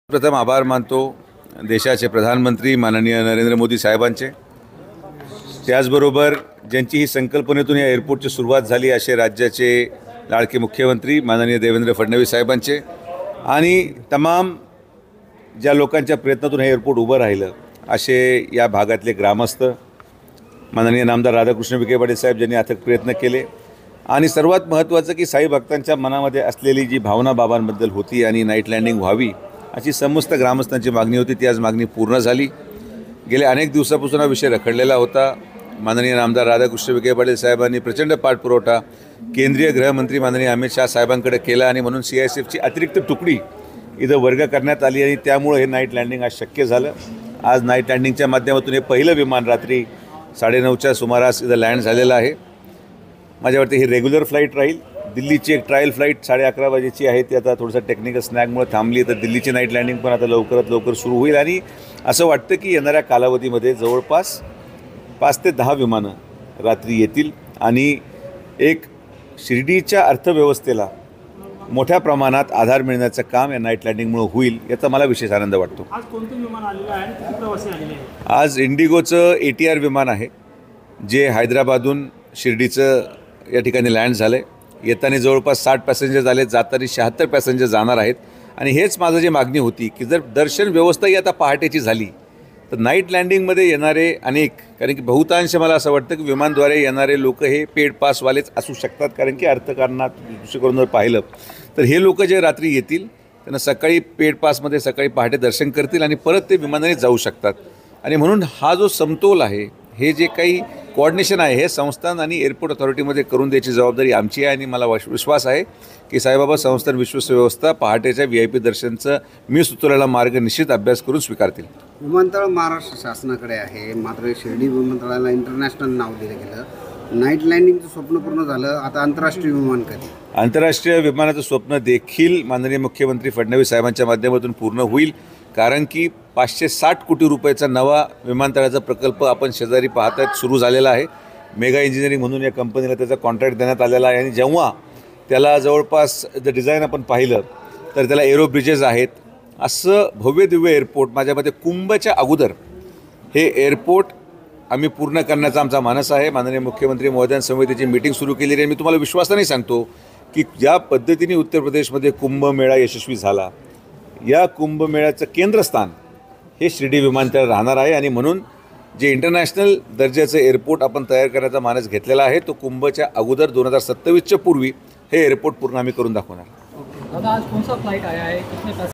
प्रथम आभार मानतो देशाचे प्रधानमंत्री माननीय नरेंद्र मोदी साहेबांचे। त्याचबरोबर ज्यांची ही संकल्पनेतून या एअरपोर्टची सुरुवात झाली असे राज्याचे लाडके मुख्यमंत्री माननीय देवेंद्र फडणवीस साहेबांचे आणि तमाम ज्या लोकांच्या प्रयत्नातून हे एअरपोर्ट उभं राहिलं असे या भागातले ग्रामस्थ माननीय नामदार राधाकृष्ण विखे पाटील साहेब ज्यांनी अथक प्रयत्न केले आणि सर्वात महत्त्वाचं की साई भक्तांच्या मनामध्ये असलेली जी भावना बाबांबद्दल होती आणि नाईट लँडिंग व्हावी अशी समस्त ग्रामस्थांची मागणी होती, ती आज मागणी पूर्ण झाली। गेल्या अनेक दिवसापासून हा विषय रखडलेला होता। माननीय नामदार राधाकृष्ण विखे पाटील साहेबांनी प्रचंड पाठपुरवठा केंद्रीय गृहमंत्री माननीय अमित शाह साहेबांकडे केला आणि म्हणून CISFची अतिरिक्त तुकडी इथं वर्ग करण्यात आली आणि त्यामुळे हे नाईट लँडिंग आज शक्य झालं। आज नाईट लँडिंगच्या माध्यमातून हे पहिलं विमान रात्री 9:30च्या सुमारास इथं लँड झालेलं आहे। माझ्यावरती ही रेग्युलर फ्लाईट राहील। दिल्लीची एक ट्रायल फ्लाईट 11:30 वाजेची आहे, ती आता थोडंसं टेक्निकल स्नॅगमुळे थांबली, तर दिल्लीची नाईट लँडिंग पण आता लवकरात लवकर सुरू होईल आणि असं वाटतं की येणाऱ्या कालावधीमध्ये जवळपास 5 ते 10 विमानं रात्री येतील आणि एक शिर्डीच्या अर्थव्यवस्थेला मोठ्या प्रमाणात आधार मिळण्याचं काम या नाईट लँडिंगमुळे होईल, याचा मला विशेष आनंद वाटतो। आज कोणतं विमान आलेलं आहे आणि किती प्रवासी आलेले आहेत? आज इंडिगोचं ATR विमान आहे जे हैदराबादहून शिर्डीचं या ठिकाणी लँड झालं आहे। येताना जवळपास 60 पॅसेंजर झाले, जाताना 76 पॅसेंजर जाणार आहेत आणि हेच माझं जी मागणी होती की जर दर्शन व्यवस्थाही आता पहाटेची झाली तर नाईट लँडिंगमध्ये येणारे अनेक, कारण की बहुतांश मला असं वाटतं की विमानद्वारे येणारे लोक हे पेड पासवालेच असू शकतात, कारण की अर्थकारणात दृष्टिकोन जर पाहिलं तर हे लोक जे रात्री येतील त्यांना सकाळी पेड पासमध्ये सकाळी पहाटे दर्शन करतील आणि परत ते विमानाने जाऊ शकतात आणि म्हणून हा जो समतोल आहे, हे जे काही कोऑर्डिनेशन आहे हे संस्थान आणि एअरपोर्ट अथॉरिटीमध्ये करून द्यायची जबाबदारी आमची आहे आणि मला विश्वास आहे की साईबाबा संस्थान विश्वव्यवस्था पहाटेच्या VIP दर्शनचं मी सुचवलेला मार्ग निश्चित अभ्यास करून स्वीकारतील। विमानतळ महाराष्ट्र शासनाकडे आहे, मात्र शिर्डी विमानतळाला इंटरनॅशनल नाव दिलं गेलं। नाईट लँडिंगचं स्वप्न पूर्ण झालं, आता आंतरराष्ट्रीय विमान कधी? आंतरराष्ट्रीय विमानाचं स्वप्न देखील माननीय मुख्यमंत्री फडणवीस साहेबांच्या माध्यमातून पूर्ण होईल, कारण की 560 कोटी रुपयाचा नवा विमानतळाचा प्रकल्प आपण शेजारी पाहत आहेत सुरू झालेला आहे। मेगा इंजिनिअरिंग म्हणून या कंपनीला त्याचा कॉन्ट्रॅक्ट देण्यात आलेला आहे आणि जेव्हा त्याला जवळपास जर डिझाईन आपण पाहिलं तर त्याला एरो ब्रिजेस आहेत। असं भव्य दिव्य एअरपोर्ट माझ्यामध्ये कुंभच्या अगोदर हे एअरपोर्ट आम्ही पूर्ण करण्याचा आमचा मानस आहे। माननीय मुख्यमंत्री महोदयांसमवेत मीटिंग सुरू केलेली आहे। मी तुम्हाला विश्वासाने सांगतो की ज्या पद्धतीने उत्तर प्रदेशमध्ये कुंभमेळा यशस्वी झाला, या कुंभमेळ्याचं केंद्रस्थान हे शिर्डी विमानतळ राहणार आहे आणि म्हणून जे इंटरनॅशनल दर्जाचं एअरपोर्ट आपण तयार करण्याचा मानस घेतलेला आहे तो कुंभच्या अगोदर 2027च्या पूर्वी हे एअरपोर्ट पूर्ण आम्ही करून दाखवणार। दादा आज कौन सा फ्लाइट आया है, कितने